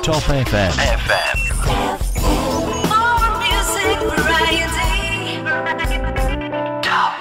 Top FM. More music variety. Top.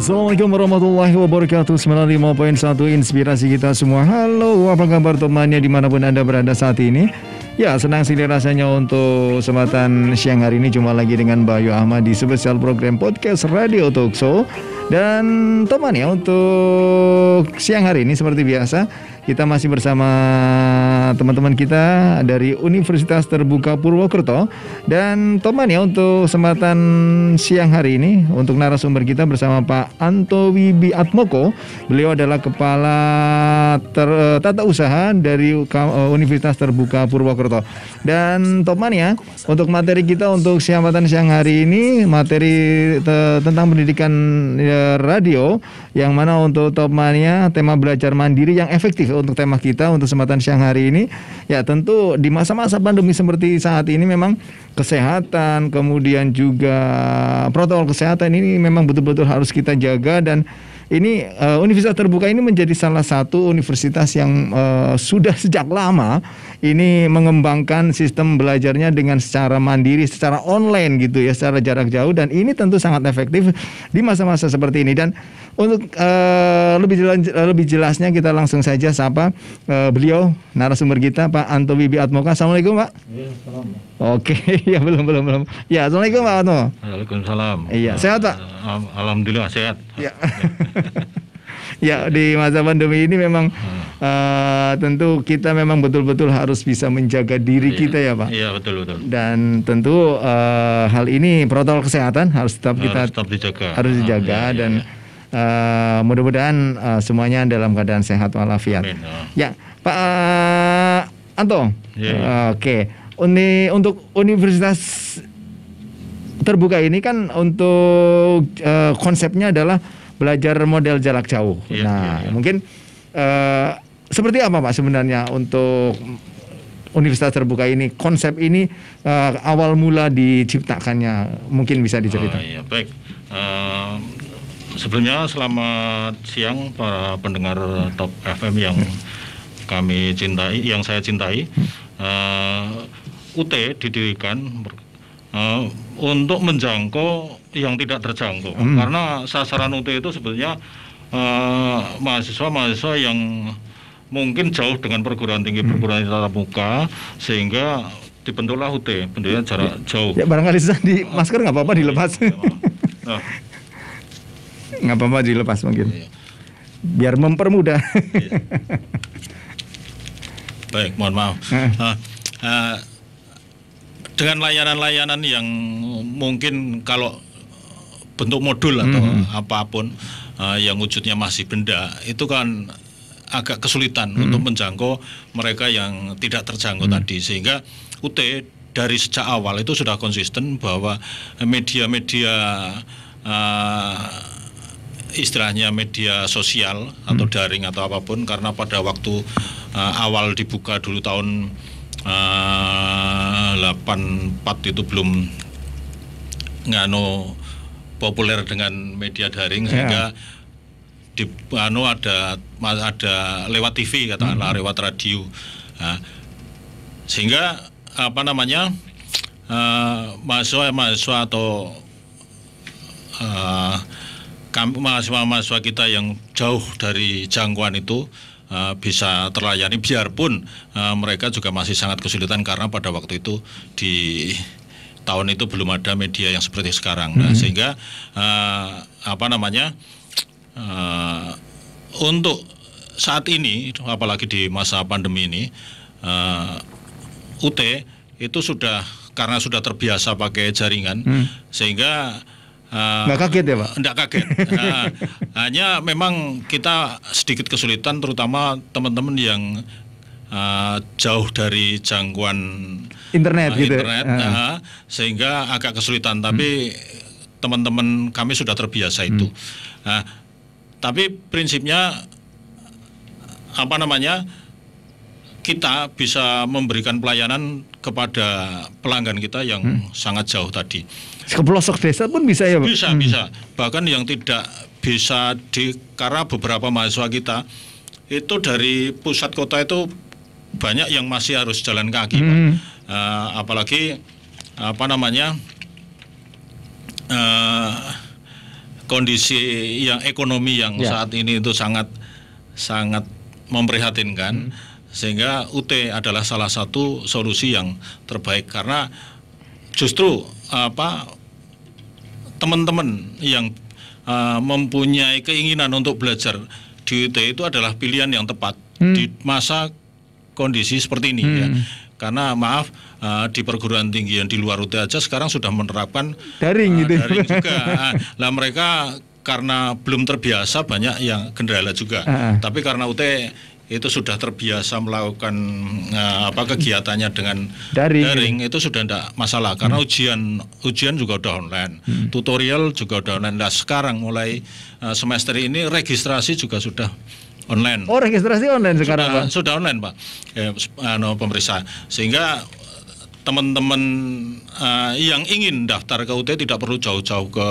Assalamualaikum warahmatullahi wabarakatuh. 95.1 Inspirasi kita semua. Halo, apa kabar temannya dimanapun Anda berada saat ini? Ya, senang sekali rasanya untuk kesempatan siang hari ini jumpa lagi dengan Bayu Ahmad di spesial program podcast Radio Talk Show. Dan teman ya, untuk siang hari ini seperti biasa kita masih bersama teman-teman kita dari Universitas Terbuka Purwokerto. Dan teman ya, untuk kesempatan siang hari ini untuk narasumber kita bersama Pak Anto Wibiatmoko. Beliau adalah Kepala Tata Usaha dari Universitas Terbuka Purwokerto. Dan teman ya, untuk materi kita untuk kesempatan siang hari ini, materi tentang pendidikan radio, yang mana untuk temannya tema belajar mandiri yang efektif untuk tema kita untuk kesempatan siang hari ini. Ya, tentu di masa-masa pandemi seperti saat ini memang kesehatan, kemudian juga protokol kesehatan ini memang betul-betul harus kita jaga. Dan ini Universitas Terbuka ini menjadi salah satu universitas yang sudah sejak lama ini mengembangkan sistem belajarnya dengan secara mandiri, secara online gitu ya, secara jarak jauh. Dan ini tentu sangat efektif di masa-masa seperti ini. Dan untuk lebih jelasnya kita langsung saja sapa beliau narasumber kita, Pak Anto Wibiatmoko. Assalamualaikum, Pak. Iya, salam. Oke, ya belum. Ya, assalamualaikum, Pak Anto. Waalaikumsalam. Iya, sehat, Pak? Alhamdulillah sehat. Ya. Ya, di masa pandemi ini memang tentu kita memang betul-betul harus bisa menjaga diri kita ya, Pak. Iya, betul. Dan tentu hal ini protokol kesehatan harus tetap dijaga. Harus dijaga. Dan mudah-mudahan semuanya dalam keadaan sehat walafiat. Amin. Ya, Pak Anto. Ya. Oke. Untuk Universitas Terbuka ini kan untuk konsepnya adalah belajar model jarak jauh. Mungkin seperti apa Pak sebenarnya untuk Universitas Terbuka ini, konsep ini awal mula diciptakannya, mungkin bisa diceritakan. Iya, baik. Sebelumnya selamat siang para pendengar Top FM yang kami cintai, yang saya cintai. UT didirikan untuk menjangkau yang tidak terjangkau. Karena sasaran UT itu sebenarnya mahasiswa-mahasiswa yang mungkin jauh dengan perguruan tinggi tatap muka, sehingga dibentuklah UT, bentuknya jarak jauh. Ya barangkali di masker nggak apa-apa dilepas. Nah, Nggak apa-apa dilepas mungkin. iya. Biar mempermudah. Baik, mohon maaf. Dengan layanan-layanan yang mungkin kalau bentuk modul atau apapun yang wujudnya masih benda, itu kan agak kesulitan untuk menjangkau mereka yang tidak terjangkau tadi, sehingga UT dari sejak awal itu sudah konsisten bahwa media-media istilahnya media sosial atau daring atau apapun, karena pada waktu awal dibuka dulu tahun 84 itu belum populer dengan media daring, sehingga ada lewat TV katakanlah, lewat radio, sehingga mahasiswa atau mahasiswa kita yang jauh dari jangkauan itu bisa terlayani, biarpun mereka juga masih sangat kesulitan karena pada waktu itu di tahun itu belum ada media yang seperti sekarang. Nah, sehingga untuk saat ini, apalagi di masa pandemi ini, UT itu karena sudah terbiasa pakai jaringan, sehingga nggak kaget ya Pak? Nggak kaget. Hanya memang kita sedikit kesulitan, terutama teman-teman yang jauh dari jangkauan internet gitu. Sehingga agak kesulitan. Tapi teman-teman kami sudah terbiasa itu. Tapi prinsipnya kita bisa memberikan pelayanan kepada pelanggan kita yang sangat jauh tadi. Ke pelosok desa pun bisa ya Pak? Bisa. Bahkan yang tidak bisa karena beberapa mahasiswa kita itu dari pusat kota itu banyak yang masih harus jalan kaki, Pak. Apalagi kondisi yang ekonomi yang saat ini itu sangat memprihatinkan, sehingga UT adalah salah satu solusi yang terbaik, karena justru teman-teman yang mempunyai keinginan untuk belajar di UT itu adalah pilihan yang tepat di masa kondisi seperti ini ya. Karena di perguruan tinggi yang di luar UT aja sekarang sudah menerapkan daring daring juga. Lah mereka karena belum terbiasa banyak yang kendala juga. Tapi karena UT itu sudah terbiasa melakukan kegiatannya dengan daring itu sudah tidak masalah, karena ujian juga udah online, tutorial juga udah online. Nah, sekarang mulai semester ini registrasi juga sudah online. Oh, registrasi online sekarang Pak? Sudah online Pak, pemeriksa, sehingga teman-teman yang ingin daftar ke UT tidak perlu jauh-jauh ke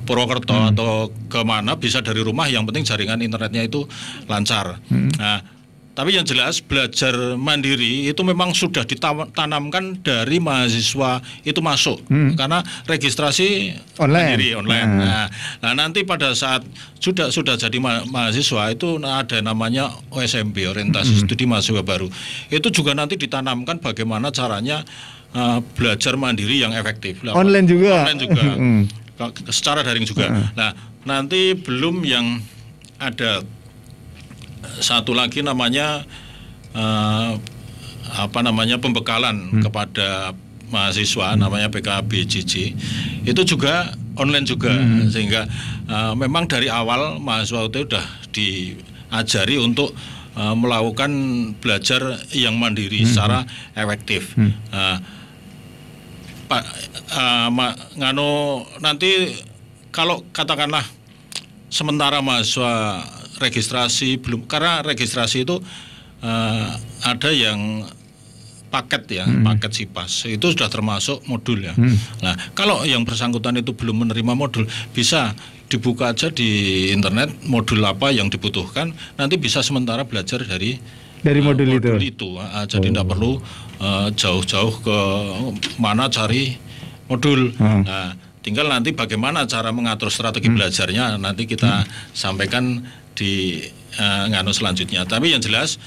Purwokerto atau kemana, bisa dari rumah, yang penting jaringan internetnya itu lancar. Nah, tapi yang jelas belajar mandiri itu memang sudah ditanamkan dari mahasiswa itu masuk, karena registrasi mandiri online. Nah, nanti pada saat sudah jadi mahasiswa itu ada namanya OSMB, orientasi studi mahasiswa baru. Itu juga nanti ditanamkan bagaimana caranya belajar mandiri yang efektif. Online juga. Secara daring juga. Nah, nanti belum yang ada satu lagi namanya pembekalan kepada mahasiswa, namanya PKBJJ. Itu juga online juga, sehingga memang dari awal mahasiswa itu sudah diajari untuk melakukan belajar yang mandiri secara efektif. Nanti kalau katakanlah sementara mahasiswa registrasi belum, karena registrasi itu ada yang paket paket SIPAS itu sudah termasuk modul ya. Nah, kalau yang bersangkutan itu belum menerima modul, bisa dibuka aja di internet modul apa yang dibutuhkan, nanti bisa sementara belajar dari modul itu. Jadi tidak perlu jauh-jauh ke mana cari modul. Nah, tinggal nanti bagaimana cara mengatur strategi belajarnya nanti kita sampaikan di nganu selanjutnya. Tapi yang jelas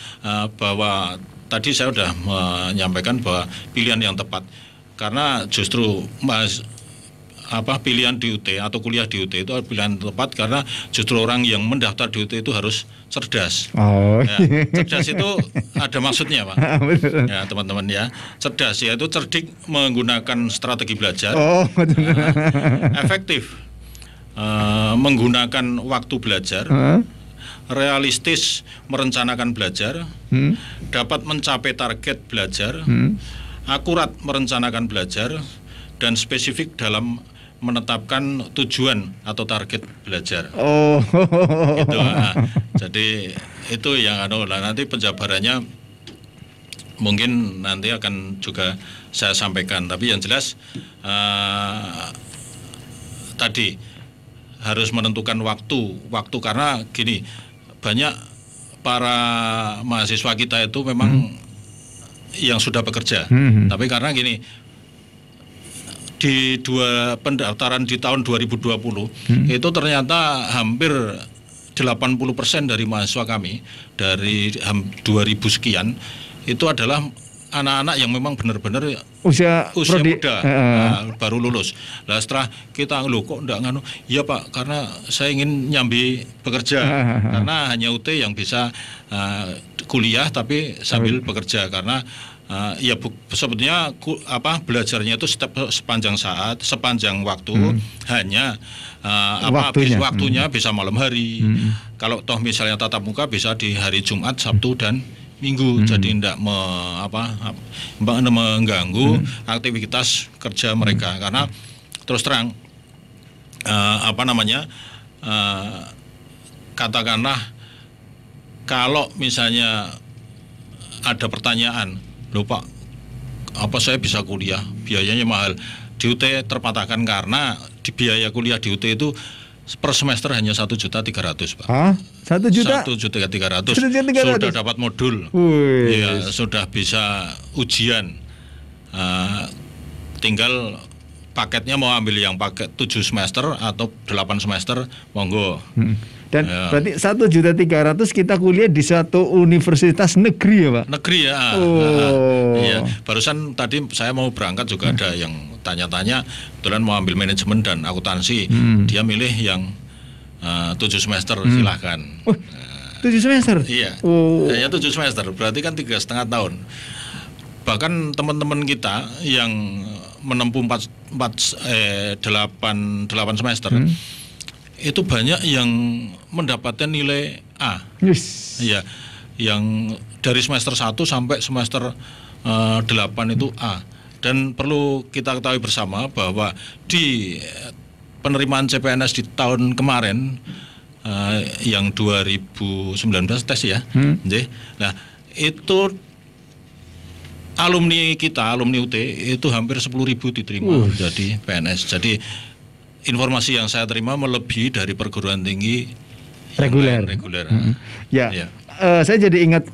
bahwa tadi saya sudah menyampaikan bahwa pilihan yang tepat, karena justru pilihan di UT atau kuliah di UT itu pilihan tepat karena justru orang yang mendaftar di UT itu harus cerdas. Cerdas itu ada maksudnya, Pak. Ya, teman-teman ya. Cerdas yaitu cerdik menggunakan strategi belajar. Efektif menggunakan waktu belajar. Realistis merencanakan belajar. Dapat mencapai target belajar. Akurat merencanakan belajar dan spesifik dalam menetapkan tujuan atau target belajar. Gitu. Jadi itu yang nanti penjabarannya mungkin nanti akan juga saya sampaikan. Tapi yang jelas tadi harus menentukan waktu karena gini, banyak para mahasiswa kita itu memang yang sudah bekerja. Tapi karena gini, di pendaftaran di tahun 2020 itu ternyata hampir 80% dari mahasiswa kami dari 2000 sekian itu adalah anak-anak yang memang benar-benar usia muda, baru lulus. Lah setelah kita kok enggak nganu, ya Pak, karena saya ingin nyambi bekerja karena hanya UT yang bisa kuliah tapi sambil bekerja karena sebetulnya belajarnya itu sepanjang waktu, hanya waktunya bisa malam hari. Kalau toh misalnya tatap muka bisa di hari Jumat, Sabtu dan Minggu, jadi tidak mengganggu aktivitas kerja mereka. Karena terus terang katakanlah kalau misalnya ada pertanyaan, loh Pak, apa saya bisa kuliah? Biayanya mahal. Di UT terpatahkan karena di biaya kuliah di UT itu per semester hanya 1.300.000 Pak. 1.300.000 sudah dapat modul. Ya, sudah bisa ujian. Tinggal paketnya mau ambil yang paket 7 semester atau 8 semester, monggo. Dan berarti 1.300.000 kita kuliah di satu universitas negeri ya Pak? Negeri ya. Iya. Barusan tadi saya mau berangkat juga ada yang tanya-tanya, kebetulan mau ambil manajemen dan akuntansi. Dia milih yang 7 semester, silahkan. 7 semester? Iya. Ya 7 semester, berarti kan 3,5 tahun. Bahkan teman-teman kita yang menempuh 8 semester, itu banyak yang mendapatkan nilai A. Iya, yang dari semester 1 sampai semester 8 itu A. Dan perlu kita ketahui bersama bahwa di penerimaan CPNS di tahun kemarin yang 2019 tes ya. Nah, itu alumni kita, alumni UT itu hampir 10.000 diterima jadi PNS. Jadi informasi yang saya terima melebihi dari perguruan tinggi reguler. Ya. Saya jadi ingat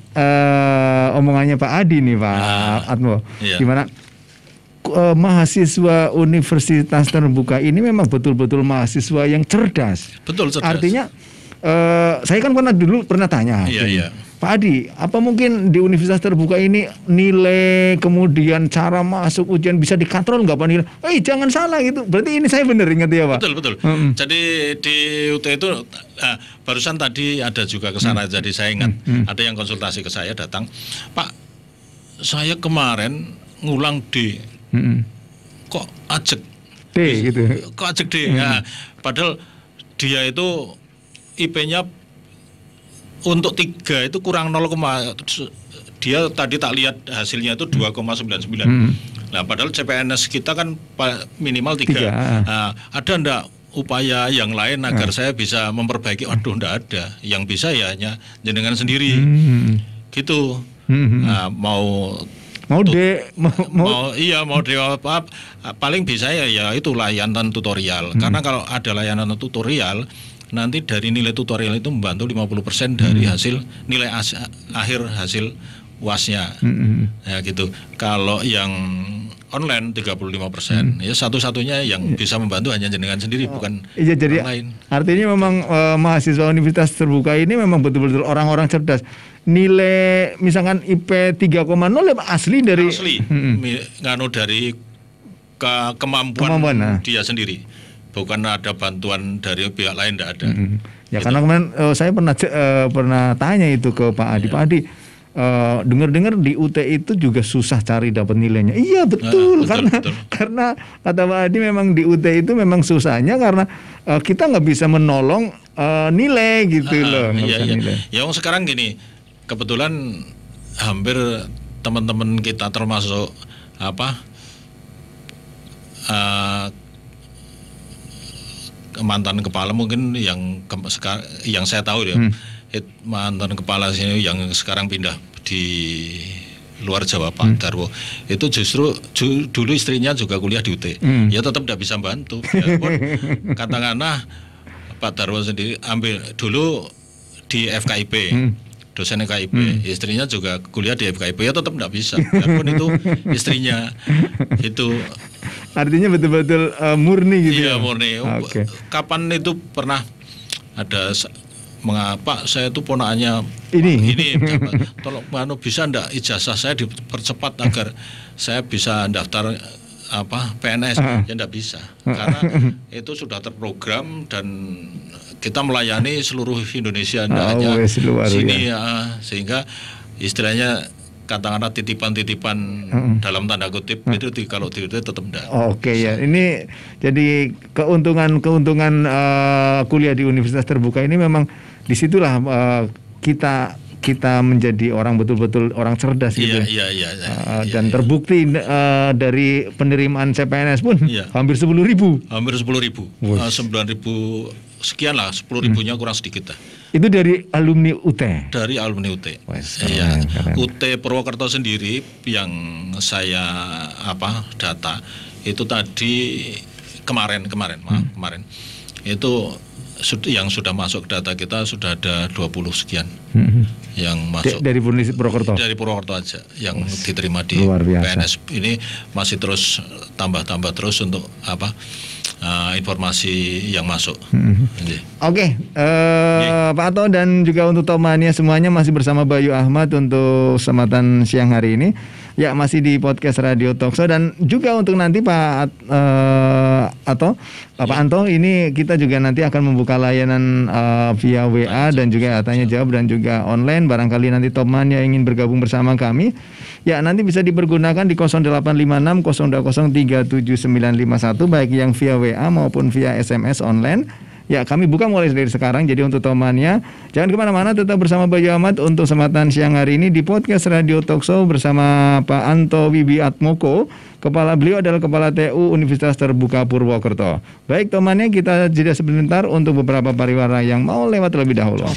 omongannya Pak Adi nih Pak Atmo, gimana mahasiswa universitas terbuka ini memang betul-betul mahasiswa yang cerdas. Betul, cerdas. Artinya saya kan pernah tanya. Pak Adi, apa mungkin di universitas terbuka ini nilai kemudian cara masuk ujian bisa dikontrol nggak Pak nilai? Jangan salah gitu. Berarti ini saya benar ingat ya Pak. Betul. Jadi di UT itu barusan tadi ada juga ke sana. Jadi saya ingat ada yang konsultasi ke saya datang, Pak, saya kemarin ngulang D, kok ajek D gitu. Kok ajek D? Ya, padahal dia itu IP-nya untuk 3 itu kurang 0, dia tadi tak lihat hasilnya itu 2,99. Nah, padahal CPNS kita kan minimal 3. Nah, ada enggak upaya yang lain agar saya bisa memperbaiki? Waduh, enggak ada. Yang bisa ya hanya jenengan sendiri. Gitu. Nah, mau D apa paling bisa ya itu layanan tutorial. Karena kalau ada layanan tutorial, nanti dari nilai tutorial itu membantu 50% dari hasil nilai akhir hasil UAS-nya. Ya gitu. Kalau yang online 35%. Ya satu-satunya yang bisa membantu hanya jenengan sendiri, bukan Iya, jadi orang lain. artinya memang mahasiswa Universitas Terbuka ini memang betul-betul orang-orang cerdas. Nilai misalkan IP 3,0 asli dari Asli, nganu dari kemampuan Kemampuan, dia sendiri, bukan ada bantuan dari pihak lain, tidak ada. Ya karena kemarin saya pernah tanya itu ke Pak Adi. Pak Adi, dengar-dengar di UT itu juga susah cari dapat nilainya. Iya betul, karena kata Pak Adi memang di UT itu memang susahnya karena kita nggak bisa menolong nilai gitu loh. Iya. Ya sekarang gini, kebetulan hampir teman-teman kita termasuk mantan kepala mungkin yang saya tahu ya, mantan kepala sini yang sekarang pindah di luar Jawa, Pak Darwo, itu justru dulu istrinya juga kuliah di UT, ya tetap tidak bisa bantu. Biarpun katakanlah Pak Darwo sendiri ambil dulu di FKIP, dosen FKIP, istrinya juga kuliah di FKIP, ya tetap tidak bisa. Biarpun itu istrinya itu. Artinya betul-betul murni gitu. Iya, ya? murni. Okay. Kapan itu pernah ada mengapa saya itu ponakannya ini tolong bisa ndak ijazah saya dipercepat agar saya bisa daftar PNS, ya ndak bisa karena itu sudah terprogram dan kita melayani seluruh Indonesia, ndak hanya sini ya. Sehingga istilahnya katakanlah titipan-titipan dalam tanda kutip itu kalau di itu tetap enggak. Oke ya, ini jadi keuntungan kuliah di Universitas Terbuka ini memang disitulah kita menjadi orang betul-betul orang cerdas gitu. Iya. Dan terbukti dari penerimaan CPNS pun hampir 10.000. Hampir 10.000. 9.000 sekian lah, 10.000-nya kurang sedikit lah. Itu dari alumni UT. Dari alumni UT. Iya. UT Purwokerto sendiri yang saya data itu tadi kemarin itu yang sudah masuk ke data kita sudah ada 20 sekian yang masuk dari Purwokerto. Dari Purwokerto aja yang diterima di PNS ini masih terus tambah terus untuk informasi yang masuk. Oke, Pak Ato dan juga untuk Tomania semuanya masih bersama Bayu Ahmad untuk kesempatan siang hari ini. Ya, masih di podcast Radio Talkshow dan juga untuk nanti Pak Anto ini kita juga nanti akan membuka layanan via WA dan juga tanya jawab dan juga online. Barangkali nanti Tomania ingin bergabung bersama kami. Ya, nanti bisa dipergunakan di 0856 020 37951 baik yang via WA maupun via SMS online. Ya, kami buka mulai dari sekarang. Jadi untuk Tomania, jangan kemana-mana, tetap bersama Bayu Ahmad untuk kesempatan siang hari ini di podcast Radio Talkshow bersama Pak Anto Wibiatmoko. Beliau adalah Kepala TU Universitas Terbuka Purwokerto. Baik Tomania, kita jeda sebentar untuk beberapa pariwara yang mau lewat terlebih dahulu.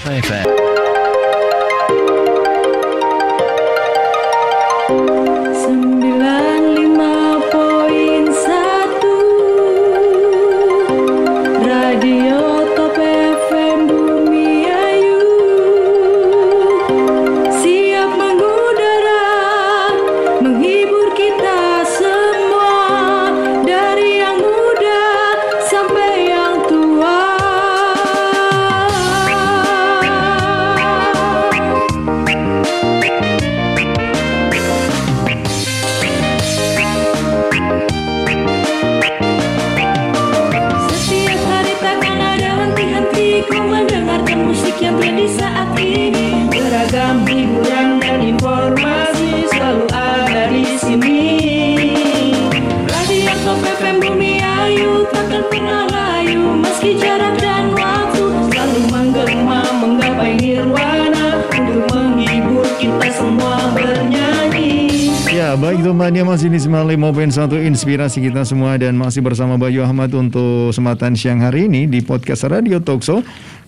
Baik Tomania, masih di 95.1 inspirasi kita semua dan masih bersama Bayu Ahmad untuk kesempatan siang hari ini di podcast Radio Talkshow.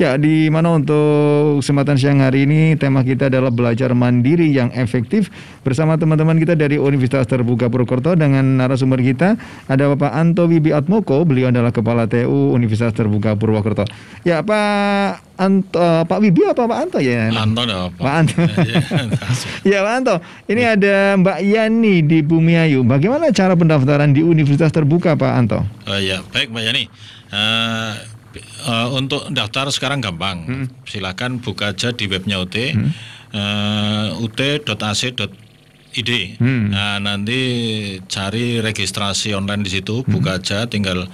Ya, di mana untuk kesempatan siang hari ini tema kita adalah belajar mandiri yang efektif bersama teman-teman kita dari Universitas Terbuka Purwokerto dengan narasumber kita ada Bapak Anto Wibiatmoko, beliau adalah Kepala TU Universitas Terbuka Purwokerto. Ya, Pak Wibi apa Pak Anto ya? Anto dah, Pak Anto. Ya, Pak Anto. Ini ada Mbak Yani di Bumiayu. Bagaimana cara pendaftaran di Universitas Terbuka, Pak Anto? Ya, baik Mbak Yani. Untuk daftar sekarang gampang. Silakan buka aja di webnya UT, ut.ac.id. Nah, nanti cari registrasi online di situ, buka aja, tinggal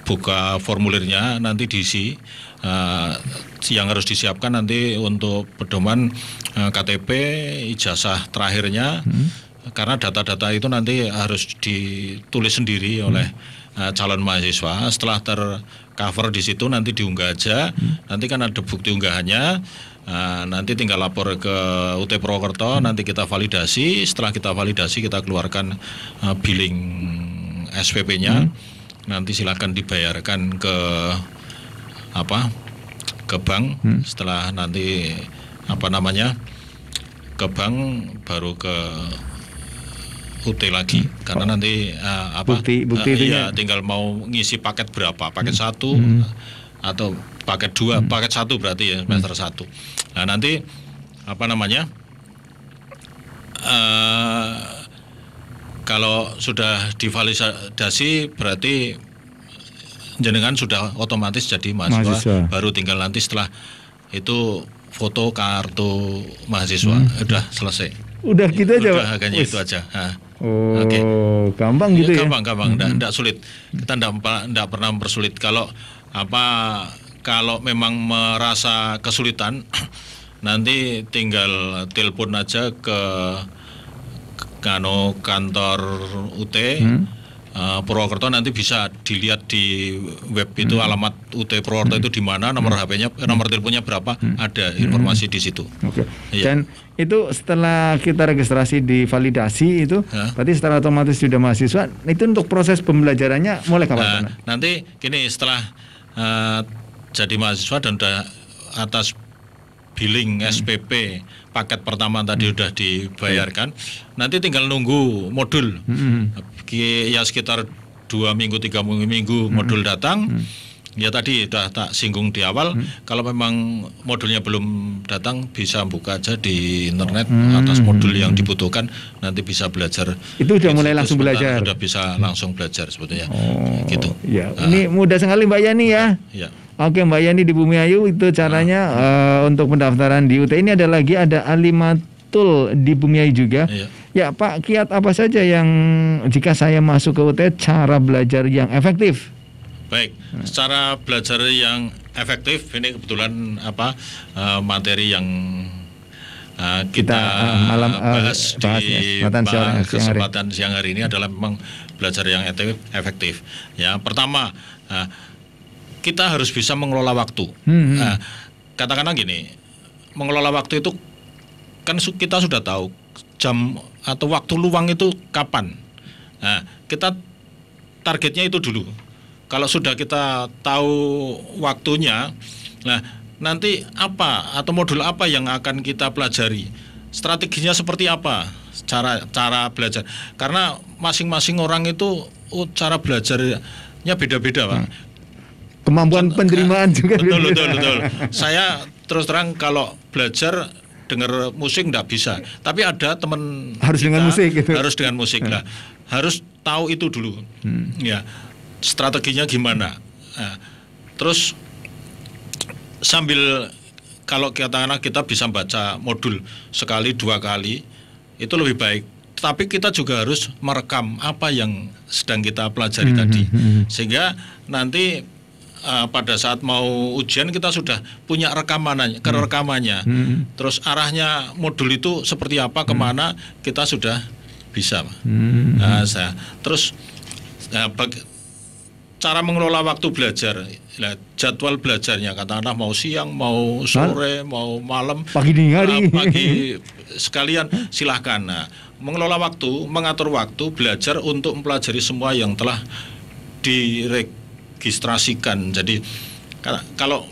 buka formulirnya, nanti diisi. Yang harus disiapkan nanti untuk pedoman KTP, ijazah terakhirnya, karena data-data itu nanti harus ditulis sendiri oleh calon mahasiswa. Setelah tercover di situ nanti diunggah aja. Nanti kan ada bukti unggahannya. Nanti tinggal lapor ke UT Purwokerto. Nanti kita validasi. Setelah kita validasi kita keluarkan billing SPP-nya. Nanti silakan dibayarkan ke bank. Setelah nanti ke bank baru ke UT lagi, karena nanti bukti ya tinggal mau ngisi paket berapa, paket 1 atau paket 2, paket 1 berarti ya semester 1. Nah, nanti kalau sudah divalidasi berarti jenengan sudah otomatis jadi mahasiswa. Baru tinggal nanti setelah itu foto kartu mahasiswa, udah selesai. Udah gitu aja, Pak. Hanya itu aja. Oke. Gampang gitu ya? Gampang, enggak sulit. Kita enggak pernah mempersulit. Kalau memang merasa kesulitan, nanti tinggal telepon aja ke kantor UT Purwokerto, nanti bisa dilihat di web itu alamat UT Purwokerto itu di mana, nomor HP-nya, nomor teleponnya berapa, ada informasi di situ. Oke. Iya. Dan itu setelah kita registrasi di validasi itu, berarti setelah otomatis sudah mahasiswa, itu untuk proses pembelajarannya mulai kapan? Nanti gini, setelah jadi mahasiswa dan udah atas billing SPP paket pertama tadi udah dibayarkan, nanti tinggal nunggu modul. Ya sekitar 2 minggu 3 minggu modul datang. Ya tadi sudah tak singgung di awal, kalau memang modulnya belum datang bisa buka aja di internet atas modul yang dibutuhkan, nanti bisa belajar. Itu udah mulai langsung belajar. Sudah bisa langsung belajar sebetulnya. Gitu. Ya. Ini mudah sekali Mbak Yani ya. Ya. Oke, Mbak Yani di Bumiayu itu caranya untuk pendaftaran di UT. Ini ada Alimatul di Bumiayu juga. Ya Pak, kiat apa saja yang jika saya masuk ke UT cara belajar yang efektif? Baik, secara belajar yang efektif ini kebetulan materi yang kita bahas di kesempatan siang hari ini adalah memang belajar yang efektif. Ya, pertama kita harus bisa mengelola waktu. Katakanlah gini, mengelola waktu itu kan kita sudah tahu jam atau waktu luang itu kapan. Nah, kita targetnya itu dulu. Kalau sudah kita tahu waktunya, nah nanti apa atau modul apa yang akan kita pelajari, strateginya seperti apa, cara belajar. Karena masing-masing orang itu cara belajarnya beda-beda, Pak. Kemampuan penerimaan juga. Betul. Saya terus terang kalau belajar dengar musik enggak bisa, tapi ada teman harus dengan musik gitu. Harus dengan musik lah. Harus tahu itu dulu. Ya. Strateginya gimana? Nah, terus sambil kalau kita bisa baca modul sekali 2 kali itu lebih baik. Tapi kita juga harus merekam apa yang sedang kita pelajari tadi, sehingga nanti pada saat mau ujian kita sudah punya rekamannya. Terus arahnya modul itu seperti apa, kemana kita sudah bisa. Terus cara mengelola waktu belajar, jadwal belajarnya katakanlah mau siang, mau sore, mau malam, pagi dini hari, pagi sekalian silahkan. Nah, mengelola waktu, mengatur waktu belajar untuk mempelajari semua yang telah diregistrasikan. Jadi kalau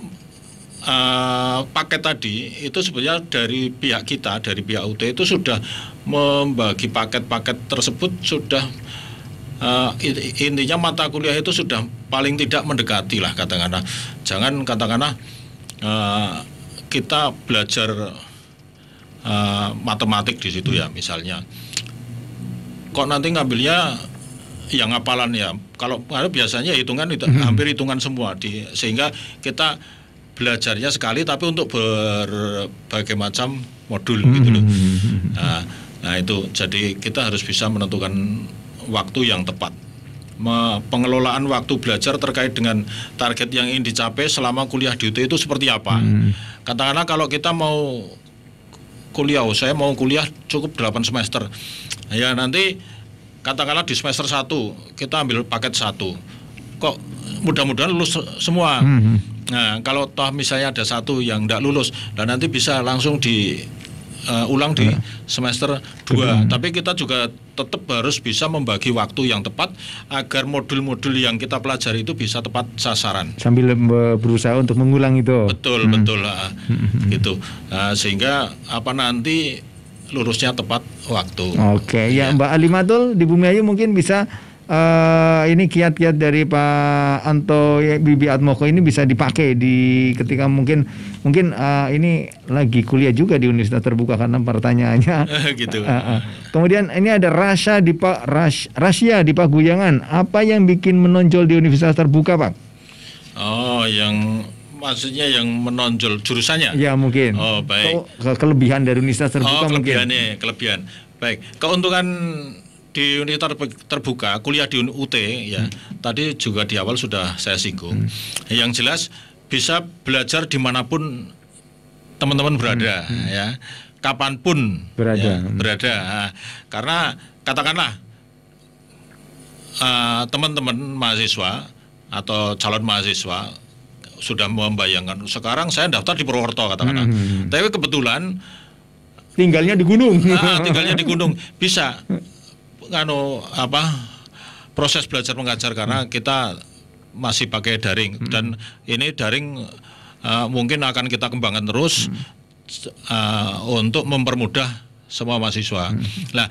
paket tadi itu sebenarnya dari pihak kita, dari pihak UT itu sudah membagi paket-paket tersebut sudah intinya mata kuliah itu sudah paling tidak mendekati lah katakanlah. Jangan katakanlah kita belajar matematik di situ ya misalnya. Kok nanti ngambilnya yang hafalan ya. Kalau biasanya hitungan itu hampir hitungan semua sehingga kita belajarnya sekali tapi untuk berbagai macam modul gitu loh. Nah itu jadi kita harus bisa menentukan waktu yang tepat. Pengelolaan waktu belajar terkait dengan target yang ingin dicapai selama kuliah di UT itu seperti apa. Katakanlah kalau kita mau kuliah, saya mau kuliah cukup 8 semester. Ya nanti katakanlah di semester 1 kita ambil paket 1. Kok mudah-mudahan lulus semua. Nah, kalau toh misalnya ada satu yang tidak lulus, dan nanti bisa langsung ulang di semester 2. Tapi kita juga tetap harus bisa membagi waktu yang tepat agar modul-modul yang kita pelajari itu bisa tepat sasaran. Sambil berusaha untuk mengulang itu. Betul. Gitu. Sehingga nanti lulusnya tepat waktu. Oke, ya Mbak Alimatul di Bumiayu mungkin bisa ini kiat-kiat dari Pak Anto Bibi Atmoko ini bisa dipakai ketika mungkin ini lagi kuliah juga di Universitas Terbuka karena pertanyaannya gitu. Kemudian ini ada Rasya di Paguyangan. Apa yang bikin menonjol di Universitas Terbuka, Pak? Oh, yang maksudnya yang menonjol jurusannya? Ya mungkin. Oh, baik. Kelebihan dari Universitas Terbuka mungkin. Kelebihan. Baik. Keuntungan di Universitas Terbuka, kuliah di UT ya. Tadi juga di awal sudah saya singgung. Yang jelas bisa belajar dimanapun teman-teman berada ya. Kapanpun berada. Nah, karena katakanlah teman-teman mahasiswa atau calon mahasiswa sudah membayangkan sekarang saya daftar di Purwokerto katakanlah. Tapi kebetulan tinggalnya di gunung. Bisa proses belajar mengajar karena kita masih pakai daring dan ini daring mungkin akan kita kembangkan terus untuk mempermudah semua mahasiswa. Nah,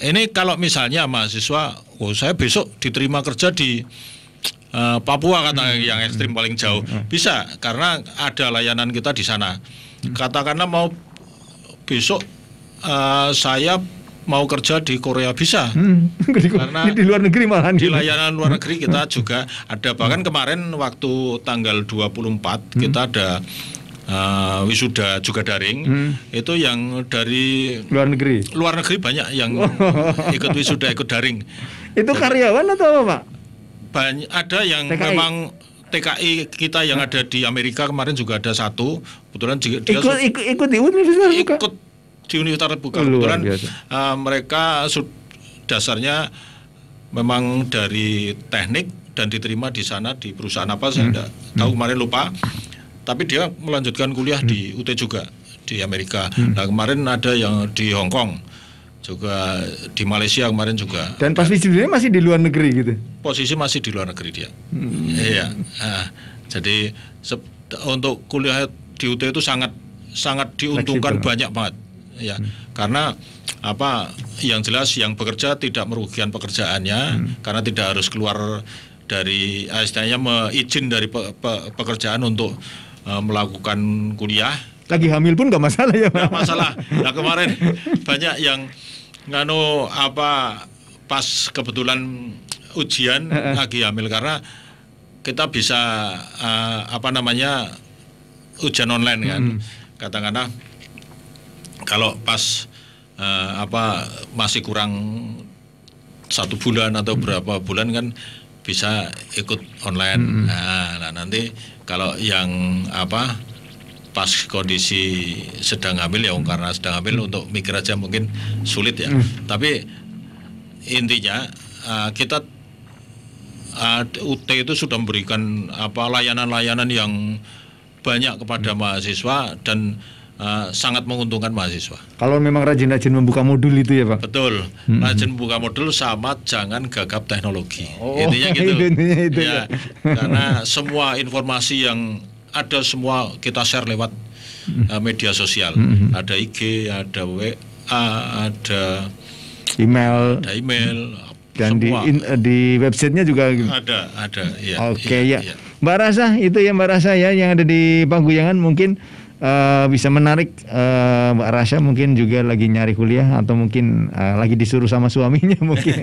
ini kalau misalnya mahasiswa, saya besok diterima kerja di Papua kata yang ekstrim paling jauh, bisa karena ada layanan kita di sana. Katakanlah mau besok saya mau kerja di Korea bisa, karena di luar negeri malahan di layanan luar negeri kita juga ada. Bahkan kemarin waktu tanggal 24 kita ada wisuda juga daring, itu yang dari luar negeri banyak yang ikut wisuda, ikut daring. Itu karyawan atau apa, Pak? Banyak, ada yang TKI. Memang TKI kita yang ada di Amerika kemarin juga ada satu, kebetulan dia ikut di Universitas ikut di Universitas Terbuka. Kebetulan mereka dasarnya memang dari teknik dan diterima di sana di perusahaan apa saya tidak tahu, kemarin lupa. Tapi dia melanjutkan kuliah di UT juga di Amerika. Nah, kemarin ada yang di Hong Kong, juga di Malaysia kemarin juga. Dan pas wisudanya masih di luar negeri gitu. Posisi masih di luar negeri dia. Iya. Nah, jadi untuk kuliah di UT itu sangat diuntungkan banyak banget. Ya, karena yang jelas yang bekerja tidak merugikan pekerjaannya karena tidak harus keluar dari istilahnya izin dari pekerjaan untuk melakukan kuliah. Lagi hamil pun nggak masalah ya, Pak? Nggak masalah. Nah, kemarin banyak yang pas kebetulan ujian lagi hamil karena kita bisa ujian online kan. Katakanlah kalau pas masih kurang 1 bulan atau berapa bulan kan bisa ikut online. Nah, nanti kalau yang pas kondisi sedang hamil ya karena sedang hamil untuk mikir aja mungkin sulit ya. Tapi intinya kita UT itu sudah memberikan layanan-layanan yang banyak kepada mahasiswa dan sangat menguntungkan mahasiswa. Kalau memang rajin-rajin membuka modul itu ya, Pak? Betul, rajin membuka modul sama jangan gagap teknologi. Intinya gitu. Intinya itu ya. Karena semua informasi yang ada semua kita share lewat media sosial. Ada IG, ada WA, ada email dan semua. di websitenya juga ada ya. Oke, iya, ya. iya. Mbak Rasa, itu ya Mbak Rasa ya yang ada di Paguyangan, mungkin bisa menarik Mbak Rasa, mungkin juga lagi nyari kuliah atau mungkin lagi disuruh sama suaminya mungkin.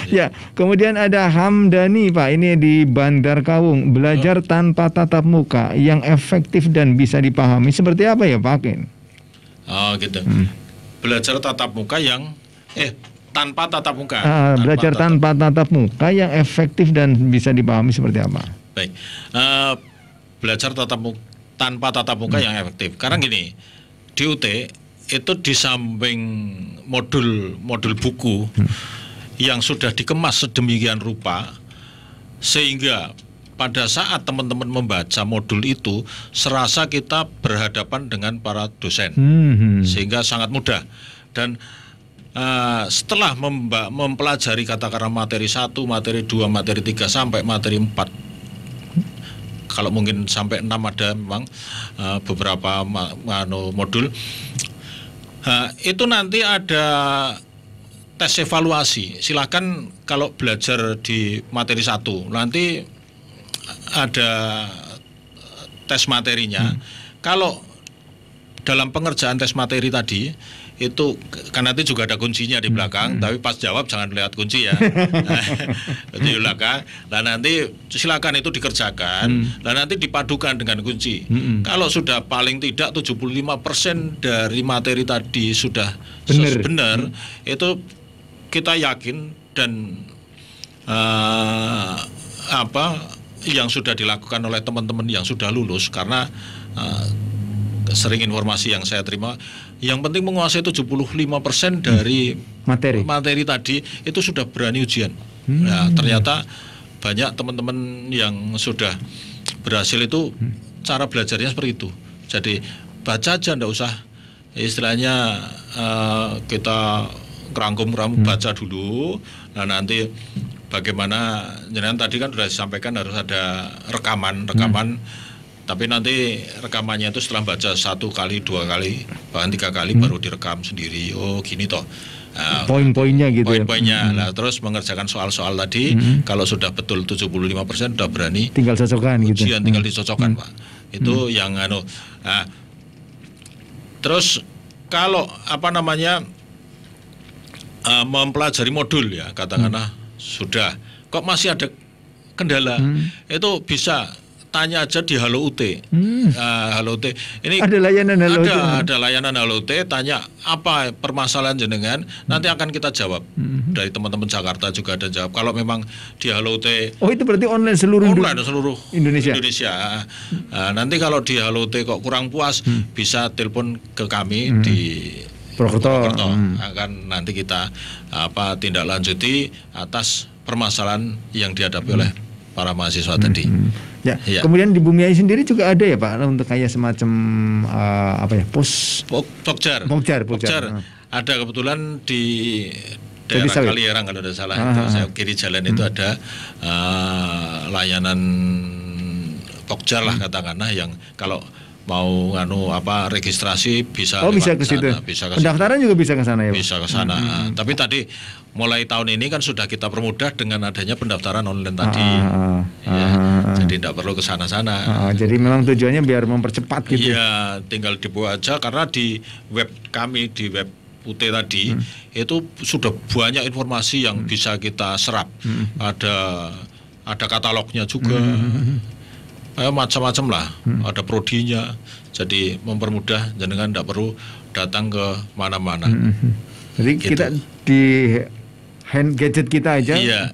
Ya, kemudian ada Hamdani Pak, ini di Bandar Kawung, belajar tanpa tatap muka yang efektif dan bisa dipahami seperti apa ya Pak? Oh gitu. Belajar tatap muka yang tanpa tatap muka. Belajar tanpa tatap muka yang efektif dan bisa dipahami seperti apa? Baik. Belajar tanpa tatap muka yang efektif. Karena gini, di UT itu di samping modul buku yang sudah dikemas sedemikian rupa sehingga pada saat teman-teman membaca modul itu serasa kita berhadapan dengan para dosen, sehingga sangat mudah. Dan setelah mempelajari katakanlah materi 1, materi 2, materi 3 sampai materi 4, kalau mungkin sampai 6 ada memang beberapa modul, itu nanti ada tes evaluasi. Silakan kalau belajar di materi 1 nanti ada tes materinya. Kalau dalam pengerjaan tes materi tadi itu kan nanti juga ada kuncinya di belakang, tapi pas jawab jangan lihat kunci ya. Di belakang. Nah nanti silakan itu dikerjakan. Nah nanti dipadukan dengan kunci. Kalau sudah paling tidak 75% dari materi tadi sudah benar, itu kita yakin dan yang sudah dilakukan oleh teman-teman yang sudah lulus, karena sering informasi yang saya terima, yang penting menguasai 75% dari materi tadi itu sudah berani ujian. Nah, ternyata banyak teman-teman yang sudah berhasil itu cara belajarnya seperti itu. Jadi baca aja, ndak usah istilahnya kita kerangkum baca dulu. Nah nanti bagaimana, jenengan tadi kan sudah disampaikan harus ada rekaman. Tapi nanti rekamannya itu setelah baca 1 kali, 2 kali, bahkan 3 kali baru direkam sendiri. Oh gini toh. Nah, poin-poinnya gitu. Poin-poinnya. Nah, terus mengerjakan soal-soal tadi, kalau sudah betul 75% sudah berani. Tinggal cocokkan gitu. Ujian tinggal dicocokkan, Pak. Itu yang Nah, terus kalau mempelajari modul ya, katakanlah sudah kok masih ada kendala, itu bisa tanya aja di Halo UT. Halo UT ini ada layanan Halo UT, tanya apa permasalahan jenengan, nanti akan kita jawab. Dari teman-teman Jakarta juga ada jawab. Kalau memang di Halo UT, itu berarti online seluruh Indonesia. Nanti kalau di Halo UT kok kurang puas, bisa telepon ke kami di Purwokerto. Akan nanti kita tindak lanjuti atas permasalahan yang dihadapi oleh para mahasiswa tadi. Ya. Kemudian di Bumiayu sendiri juga ada ya Pak, untuk kayak semacam Pokjar. Ada kebetulan di daerah Kalierang kalau tidak salah, itu saya kiri jalan itu ada layanan Pokjar lah katakanlah, yang kalau mau registrasi bisa ke situ. Pendaftaran juga bisa ke sana ya Pak? Bisa ke sana. Tapi tadi mulai tahun ini kan sudah kita permudah dengan adanya pendaftaran online tadi. Jadi tidak perlu ke sana-sana. Jadi memang tujuannya biar mempercepat gitu. Iya, tinggal dibawa aja, karena di web kami, di web UT tadi itu sudah banyak informasi yang bisa kita serap. Ada katalognya juga. Macam-macam lah, ada prodinya, jadi mempermudah, jangan tidak perlu datang ke mana-mana. Jadi gitu. Kita di gadget kita aja. Iya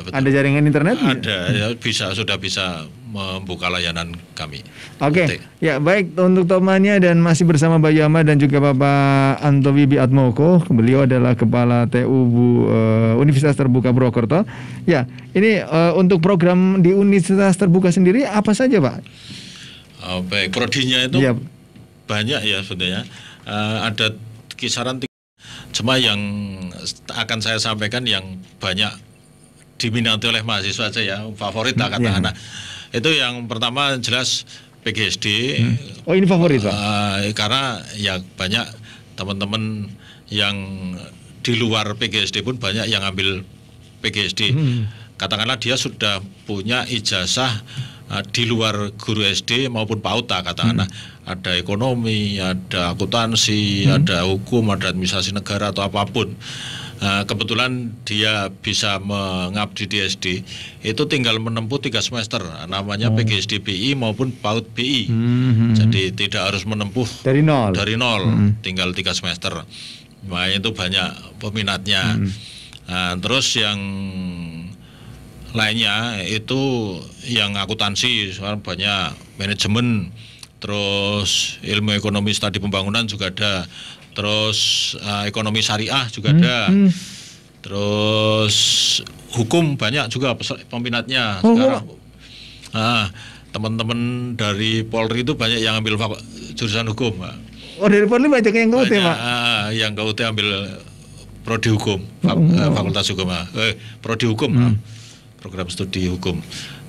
betul. Ada jaringan internet? Ada, ya, sudah bisa membuka layanan kami. Oke. Ya baik, untuk temannya dan masih bersama Mbak Yama dan juga Bapak Anto Wibi Atmoko. Beliau adalah Kepala TU Universitas Terbuka Purwokerto. Ya, ini untuk program di Universitas Terbuka sendiri apa saja Pak? Baik, prodinya itu banyak ya sebenarnya. Ada kisaran cuma yang akan saya sampaikan yang banyak diminati oleh mahasiswa aja ya, favorit lah katakanlah. Itu yang pertama jelas PGSD. Oh, ini favorit, Pak. Karena ya banyak teman-teman yang di luar PGSD pun banyak yang ambil PGSD. Katakanlah dia sudah punya ijazah di luar guru SD maupun PAUD, katakanlah ada ekonomi, ada akuntansi, ada hukum, ada administrasi negara atau apapun. Kebetulan dia bisa mengabdi di SD, itu tinggal menempuh 3 semester, namanya PGSD BI maupun PAUD BI. Jadi tidak harus menempuh Dari nol. Tinggal 3 semester. Nah, itu banyak peminatnya. Nah, terus yang lainnya itu yang akuntansi, sekarang banyak manajemen, terus ilmu ekonomi studi pembangunan juga ada. Terus ekonomi syariah juga ada. Terus hukum banyak juga peminatnya sekarang. Teman-teman dari Polri itu banyak yang ambil jurusan hukum, Pak. Oh, dari Polri banyak yang ke UT, Pak. Yang ke UT ambil prodi hukum, fakultas hukum, prodi hukum, program studi hukum.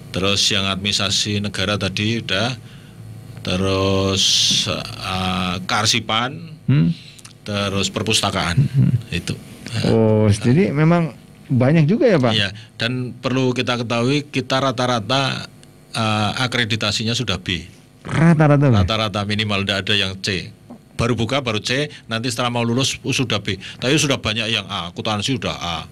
Terus yang administrasi negara tadi udah. Terus kearsipan. Terus perpustakaan itu. Oh, jadi memang banyak juga ya, Pak? Iya, dan perlu kita ketahui kita rata-rata akreditasinya sudah B. Rata-rata. Rata-rata minimal, tidak ada yang C. Baru buka baru C, nanti setelah mau lulus sudah B. Tapi sudah banyak yang A, akuntansi sudah A.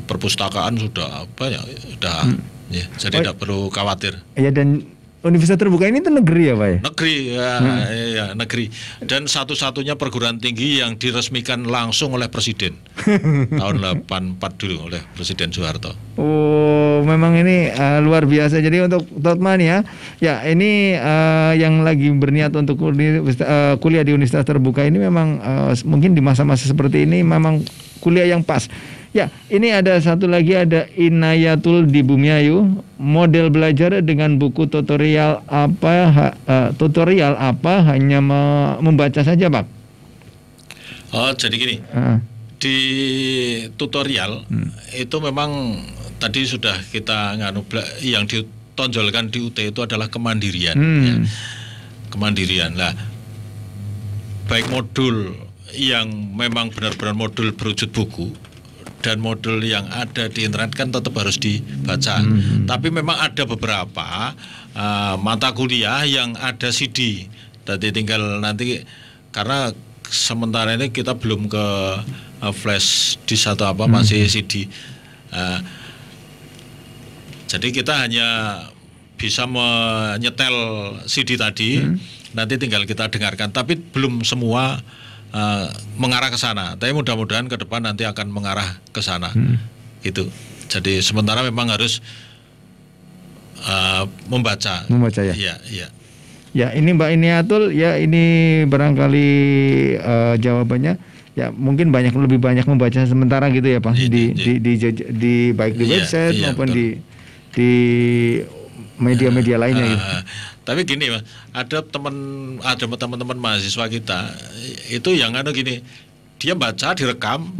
Perpustakaan sudah banyak, sudah A. Ya, jadi tidak perlu khawatir. Iya, dan Universitas Terbuka ini itu negeri ya, Pak? Negeri, ya, negeri. Dan satu-satunya perguruan tinggi yang diresmikan langsung oleh Presiden tahun 84 dulu oleh Presiden Soeharto. Oh, memang ini luar biasa. Jadi untuk Totman ya ini yang lagi berniat untuk kuliah di Universitas Terbuka ini memang mungkin di masa-masa seperti ini memang kuliah yang pas. Ya, ini ada satu lagi, ada Inayatul di Bumiayu, model belajar dengan buku tutorial apa hanya membaca saja, Pak? Oh, jadi gini. Di tutorial itu memang tadi sudah kita yang ditonjolkan di UT itu adalah kemandirian. Ya. Kemandirian. Lah, baik modul yang memang benar-benar modul berwujud buku dan modul yang ada di internet kan tetap harus dibaca. Tapi memang ada beberapa mata kuliah yang ada CD. Jadi tinggal nanti, karena sementara ini kita belum ke flash disk atau apa, masih CD. Jadi kita hanya bisa menyetel CD tadi, nanti tinggal kita dengarkan. Tapi belum semua mengarah ke sana, tapi mudah-mudahan ke depan nanti akan mengarah ke sana. Itu. Jadi sementara memang harus membaca. Membaca ya. Iya. Ya, ini Mbak Inayatul, ya ini barangkali jawabannya. Ya, mungkin lebih banyak membaca sementara gitu ya, Pak. Di baik di website maupun betul. di media-media lainnya gitu. Tapi gini, Mas, ada teman-teman mahasiswa kita itu yang gini, dia baca direkam,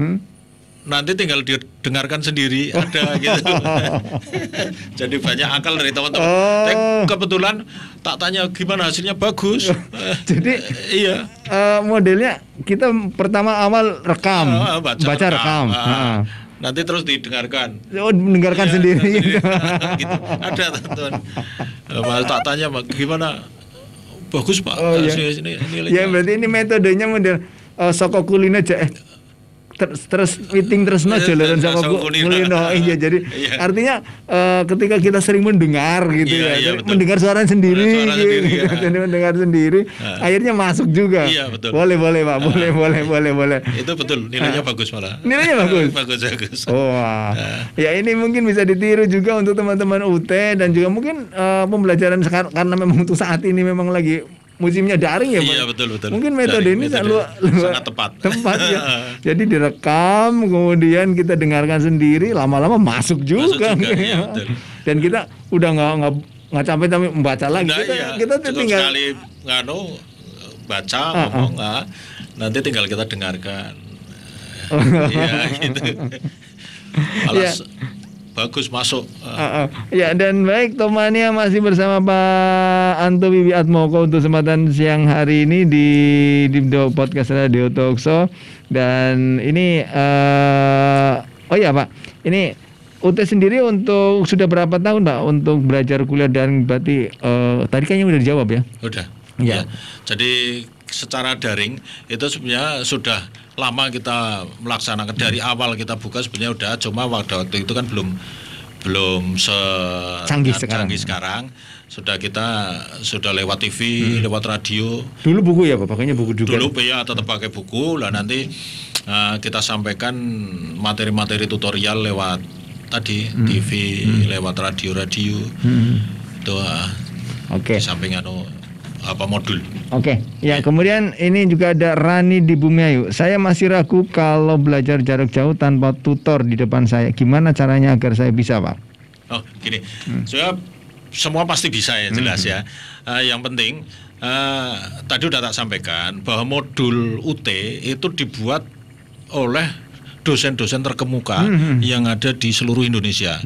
nanti tinggal didengarkan sendiri, ada gitu. Jadi banyak akal dari teman-teman. Kebetulan tak tanya gimana hasilnya, bagus. Jadi iya. Modelnya kita pertama awal rekam, baca rekam. Nanti terus didengarkan. Oh, mendengarkan sendiri. Gitu. Ada teman-teman. Tak tanya gimana, bagus Pak. Oh, iya. Ya, berarti ini metodenya model soko kulino aja. Terus meeting terus jalanan sama kulino. Iya, jadi artinya ketika kita sering mendengar gitu mendengar suara sendiri, mendengar sendiri, akhirnya masuk juga. Iya, betul. Boleh Pak, boleh. Itu betul, nilainya bagus malah. Nilainya bagus. bagus. Wah. Ya, ini mungkin bisa ditiru juga untuk teman-teman UT, dan juga mungkin pembelajaran sekarang, karena memang untuk saat ini memang lagi musimnya daring ya, Pak. Iya, betul. Mungkin metode ini sangat tepat. Tepat ya. Jadi direkam, kemudian kita dengarkan sendiri, lama-lama masuk juga. Iya, betul. Dan kita udah nggak capek tapi membaca lagi. Kita tinggal sekali baca, ngomong, nanti tinggal kita dengarkan. Iya, gitu. Malah bagus masuk. Ya, dan baik Tomania masih bersama Pak Anto Bibi Atmoko untuk kesempatan siang hari ini di podcast Radio Talkshow. Dan ini oh ya Pak, ini UT sendiri untuk sudah berapa tahun Pak untuk belajar kuliah daring? Berarti tadi kayaknya udah dijawab ya? Udah. Ya. Jadi secara daring itu sebenarnya sudah lama kita melaksanakan, dari awal kita buka sebenarnya udah, cuma waktu itu kan belum canggih sekarang. Sudah lewat TV, lewat radio. Dulu buku ya Pak, pakainya buku juga. Dulu ya tetap pakai buku lah, nanti kita sampaikan materi-materi tutorial lewat tadi TV, lewat radio. Itu Oke. di samping modul. Oke. Ya, kemudian ini juga ada Rani di Bumiayu. Saya masih ragu kalau belajar jarak jauh tanpa tutor di depan saya. Gimana caranya agar saya bisa, Pak? Oh, gini. Saya semua pasti bisa ya, jelas ya. Yang penting tadi udah tak sampaikan bahwa modul UT itu dibuat oleh dosen-dosen terkemuka yang ada di seluruh Indonesia.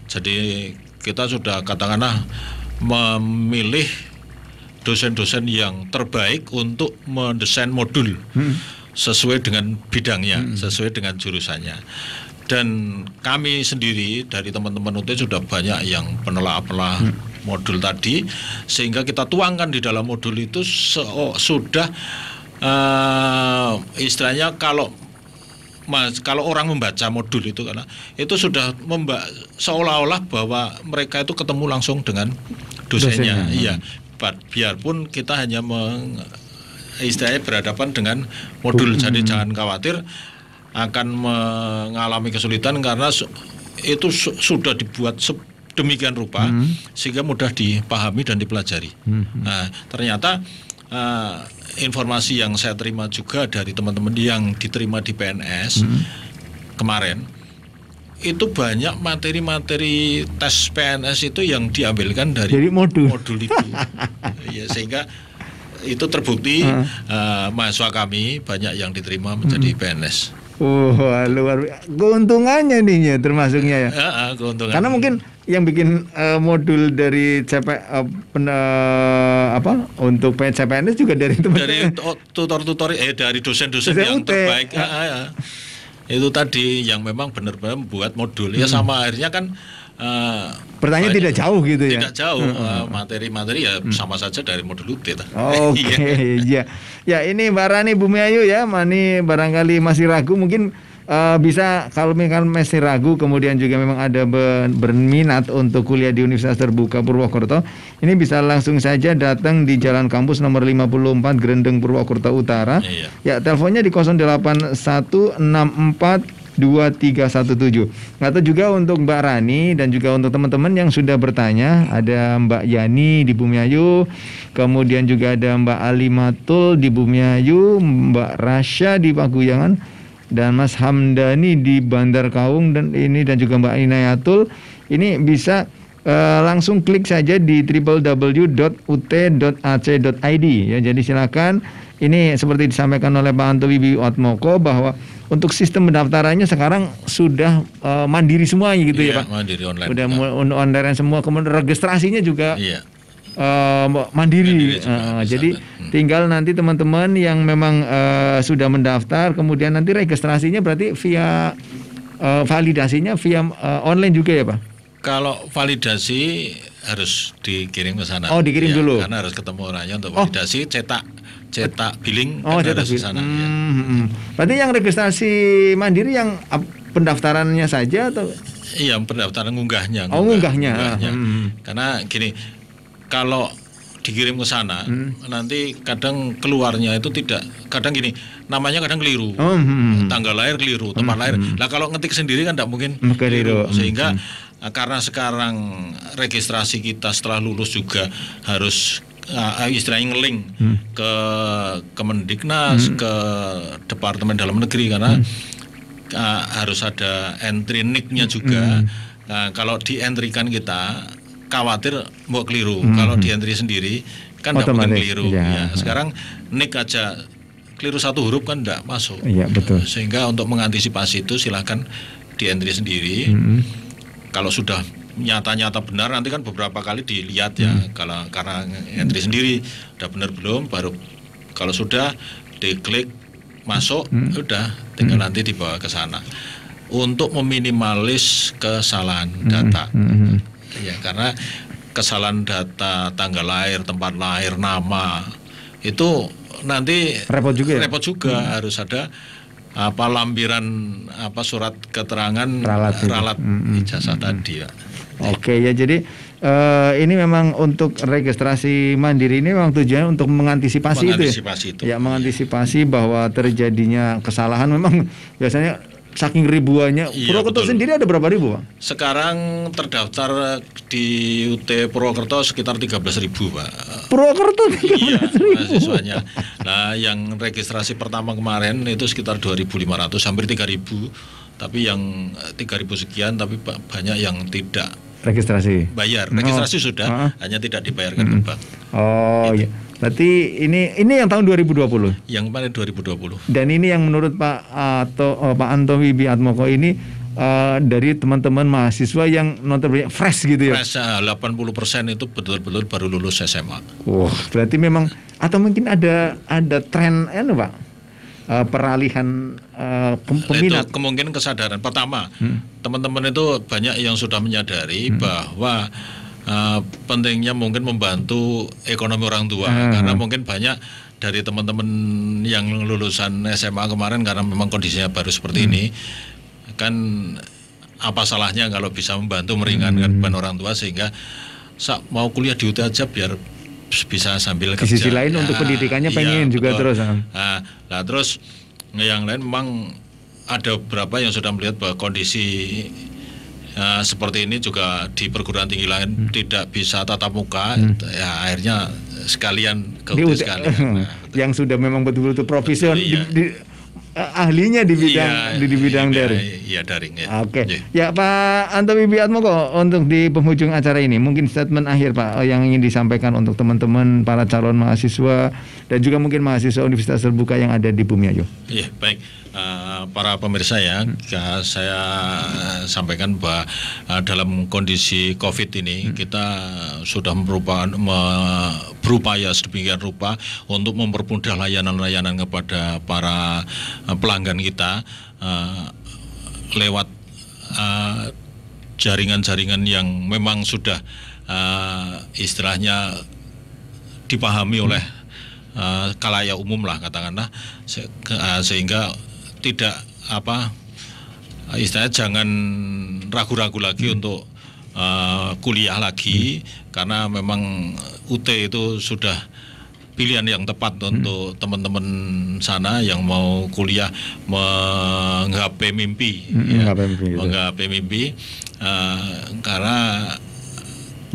Jadi kita sudah katakanlah memilih dosen-dosen yang terbaik untuk mendesain modul sesuai dengan bidangnya, sesuai dengan jurusannya. Dan kami sendiri dari teman-teman UT sudah banyak yang penelaah modul tadi, sehingga kita tuangkan di dalam modul itu sudah istilahnya kalau orang membaca modul itu, karena itu sudah seolah-olah bahwa mereka itu ketemu langsung dengan dosennya. Iya. Biarpun kita hanya istilahnya berhadapan dengan modul, jadi jangan khawatir akan mengalami kesulitan karena itu sudah dibuat demikian rupa sehingga mudah dipahami dan dipelajari. Nah, ternyata informasi yang saya terima juga dari teman-teman yang diterima di PNS kemarin, itu banyak materi-materi tes PNS itu yang diambilkan dari modul itu. Ya, sehingga itu terbukti mahasiswa kami banyak yang diterima menjadi PNS. Luar biasa. Keuntungannya nih ya, termasuknya ya. Keuntungan. Karena mungkin yang bikin modul dari untuk CPNS juga dari teman-teman. Dari tutor-tutor dari dosen-dosen yang terbaik. Itu tadi yang memang benar-benar membuat modul. Ya sama akhirnya kan pertanyaan tidak jauh gitu ya. Tidak jauh, materi-materi ya sama saja dari modul UT. Oke, ya. Ya, ini Mbak Rani Bumiayu ya, Mani barangkali masih ragu, mungkin bisa kalau masih ragu kemudian juga memang ada berminat untuk kuliah di Universitas Terbuka Purwokerto, ini bisa langsung saja datang di Jalan Kampus nomor 54 Grendeng Purwokerto Utara. Ya, teleponnya di 081642317. Atau juga untuk Mbak Rani dan juga untuk teman-teman yang sudah bertanya, ada Mbak Yani di Bumiayu, kemudian juga ada Mbak Alimatul di Bumiayu, Mbak Rasya di Paguyangan, dan Mas Hamdani di Bandar Kaung, dan juga Mbak Inayatul. Ini bisa langsung klik saja di www.ut.ac.id ya. Jadi silakan. Ini seperti disampaikan oleh Pak Anto Bibi Atmoko bahwa untuk sistem pendaftarannya sekarang sudah mandiri semuanya gitu ya Pak. Mandiri online. Sudah online semua, kemudian registrasinya juga mandiri. Jadi tinggal nanti teman-teman yang memang sudah mendaftar, kemudian nanti registrasinya berarti via validasinya via online juga ya Pak? Kalau validasi harus dikirim ke sana. Oh, dikirim dulu. Karena harus ketemu orangnya untuk validasi, cetak billing cetak harus ke sana. Berarti yang registrasi mandiri yang pendaftarannya saja atau? Iya, pendaftaran ngunggahnya. Ngunggahnya. Karena gini, kalau dikirim ke sana nanti kadang keluarnya itu kadang gini, namanya kadang keliru, tanggal lahir keliru, tempat lahir. Nah kalau ngetik sendiri kan tidak mungkin keliru. Sehingga karena sekarang registrasi kita setelah lulus juga harus istilahnya nge-link ke Kemendiknas, ke Departemen Dalam Negeri, karena harus ada entry NIK-nya juga. Nah, kalau di-entry-kan kita khawatir mau keliru. Kalau di-entry sendiri kan tidak mungkin keliru. Ya. Sekarang NIK aja keliru satu huruf kan tidak masuk. Iya, betul. Sehingga untuk mengantisipasi itu silakan di-entry sendiri. kalau sudah nyata-nyata benar nanti kan beberapa kali dilihat ya, kalau karena entry sendiri udah benar belum, baru kalau sudah diklik masuk, udah tinggal nanti dibawa ke sana untuk meminimalis kesalahan data. Ya, karena kesalahan data tanggal lahir, tempat lahir, nama itu nanti repot juga. Repot juga, harus ada lampiran surat keterangan ralat ijazah tadi ya. Oke ya, jadi ini memang untuk registrasi mandiri ini memang tujuannya untuk mengantisipasi itu ya. Ya, mengantisipasi bahwa terjadinya kesalahan. Memang biasanya saking ribuannya. Purwokerto sendiri ada berapa ribu, Pak? Sekarang terdaftar di UT Purwokerto sekitar 13.000, Pak. Purwokerto 13.000. Iya, mahasiswanya. Nah, yang registrasi pertama kemarin itu sekitar 2.500, hampir 3.000. Tapi yang 3.000 sekian, tapi banyak yang tidak registrasi. Bayar. Registrasi sudah, hanya tidak dibayarkan ke bank. Oh iya. Berarti ini yang tahun 2020. Yang kemarin 2020. Dan ini yang menurut Pak Anto Wibiatmoko ini dari teman-teman mahasiswa yang notabene fresh gitu ya. Fresh, 80% itu betul-betul baru lulus SMA. Wah, berarti memang atau mungkin ada tren Pak. Peralihan peminat. Itu kemungkinan kesadaran. Pertama, teman-teman itu banyak yang sudah menyadari bahwa pentingnya mungkin membantu ekonomi orang tua, karena mungkin banyak dari teman-teman yang lulusan SMA kemarin karena memang kondisinya baru seperti ini, kan apa salahnya kalau bisa membantu meringankan beban orang tua sehingga mau kuliah di UT aja biar bisa sambil kerja. Di sisi lain untuk pendidikannya pengen juga betul. Terus. Nah, terus yang lain memang ada beberapa yang sudah melihat bahwa kondisi seperti ini juga di perguruan tinggi lain tidak bisa tatap muka, ya akhirnya sekalian ke UT sekalian. Yang sudah memang betul-betul profesional. Ahlinya di bidang daring. Iya, daring ya. Oke. Ya, Pak Anto Wibiatmoko, untuk di penghujung acara ini mungkin statement akhir Pak yang ingin disampaikan untuk teman-teman para calon mahasiswa dan juga mungkin mahasiswa Universitas Terbuka yang ada di Bumiayu. Iya, baik. Para pemirsa ya, saya sampaikan bahwa dalam kondisi COVID ini kita sudah berupaya sedemikian rupa untuk mempermudah layanan-layanan kepada para pelanggan kita lewat jaringan-jaringan yang memang sudah istilahnya dipahami oleh khalayak umum lah katakanlah, sehingga tidak istilahnya jangan ragu-ragu lagi untuk kuliah lagi, karena memang UT itu sudah pilihan yang tepat untuk teman-teman sana yang mau kuliah menggapai mimpi, menggapai mimpi, karena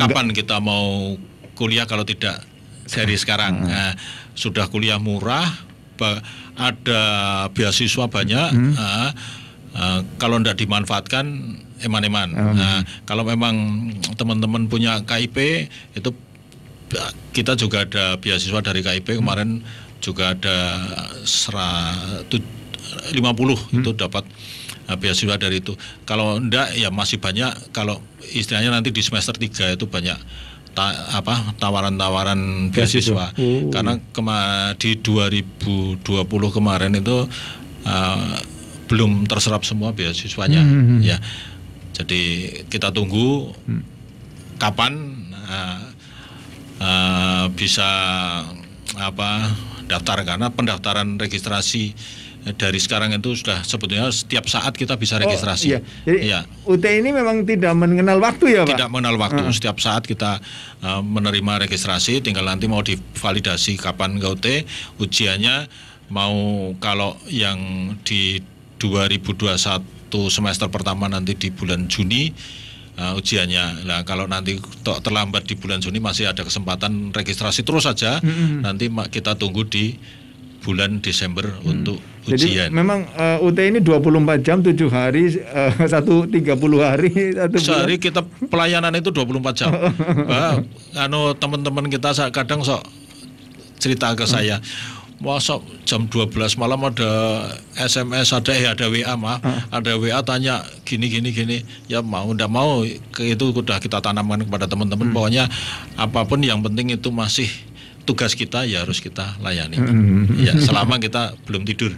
kapan kita mau kuliah kalau tidak dari sekarang. Sudah kuliah murah, ada beasiswa banyak, kalau tidak dimanfaatkan eman-eman. Kalau memang teman-teman punya KIP, itu kita juga ada beasiswa dari KIP kemarin juga ada 150 itu dapat beasiswa dari itu. Kalau enggak ya masih banyak, kalau istilahnya nanti di semester 3 itu banyak tawaran-tawaran beasiswa. Karena di 2020 kemarin itu belum terserap semua beasiswanya. Ya, jadi kita tunggu kapan bisa daftar, karena pendaftaran registrasi dari sekarang itu sudah sebetulnya setiap saat kita bisa registrasi. Iya. Jadi UT ini memang tidak mengenal waktu ya Pak? Tidak mengenal waktu. Setiap saat kita menerima registrasi, tinggal nanti mau divalidasi kapan ke UT. Ujiannya mau kalau yang di 2021 semester pertama nanti di bulan Juni ujiannya. Nah, kalau nanti terlambat di bulan Juni masih ada kesempatan registrasi terus saja. Nanti kita tunggu di bulan Desember untuk ujian. Jadi memang UT ini 24 jam 7 hari 30 hari sehari kita pelayanan itu 24 jam. Teman-teman kita kadang cerita ke saya, masa jam 12 malam ada SMS, ada WA ada WA tanya gini. Ya mau ndak mau itu udah kita tanamkan kepada teman-teman. Pokoknya apapun yang penting itu masih tugas kita, ya harus kita layani. Ya, selama kita belum tidur.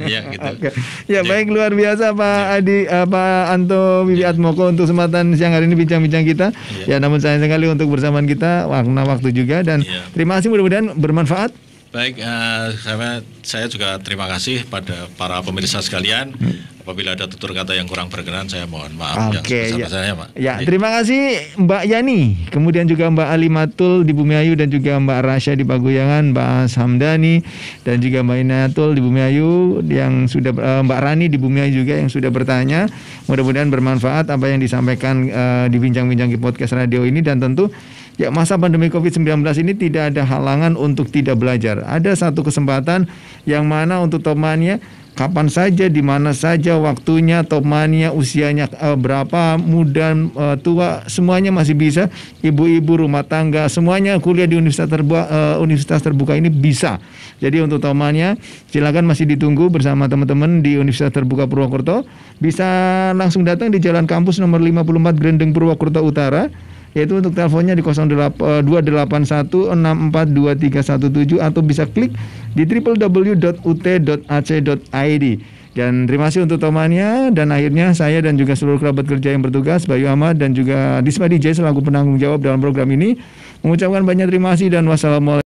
Ya gitu. Ya, baik, luar biasa Pak Adi, Pak Anto Bibi Atmoko untuk kesempatan siang hari ini bincang-bincang kita. Ya, namun sayang sekali untuk bersamaan kita waktu juga, dan terima kasih, mudah-mudahan bermanfaat. Baik, saya juga terima kasih pada para pemirsa sekalian. Apabila ada tutur kata yang kurang berkenan, saya mohon maaf yang sebesar-besarnya, Pak. Ya, terima kasih Mbak Yani, kemudian juga Mbak Alimatul di Bumiayu, dan juga Mbak Rasya di Paguyangan, Mbak Hamdani, dan juga Mbak Inatul di Bumiayu yang sudah, Mbak Rani di Bumiayu juga yang sudah bertanya. Mudah-mudahan bermanfaat apa yang disampaikan di bincang-bincang di podcast radio ini, dan tentu ya, masa pandemi COVID-19 ini tidak ada halangan untuk tidak belajar. Ada satu kesempatan yang mana untuk Topmania, kapan saja, di mana saja waktunya, Topmania usianya berapa, muda, tua, semuanya masih bisa. Ibu-ibu rumah tangga, semuanya kuliah di Universitas Terbuka ini bisa. Jadi untuk Topmania, silakan masih ditunggu bersama teman-teman di Universitas Terbuka Purwokerto. Bisa langsung datang di Jalan Kampus nomor 54 Grendeng Purwokerto Utara. Yaitu untuk teleponnya di 0281642317, atau bisa klik di www.ut.ac.id. Dan terima kasih untuk Topmania, dan akhirnya saya dan juga seluruh kerabat kerja yang bertugas, Bayu Ahmad dan juga Disma DJ selaku penanggung jawab dalam program ini, mengucapkan banyak terima kasih dan wassalamualaikum.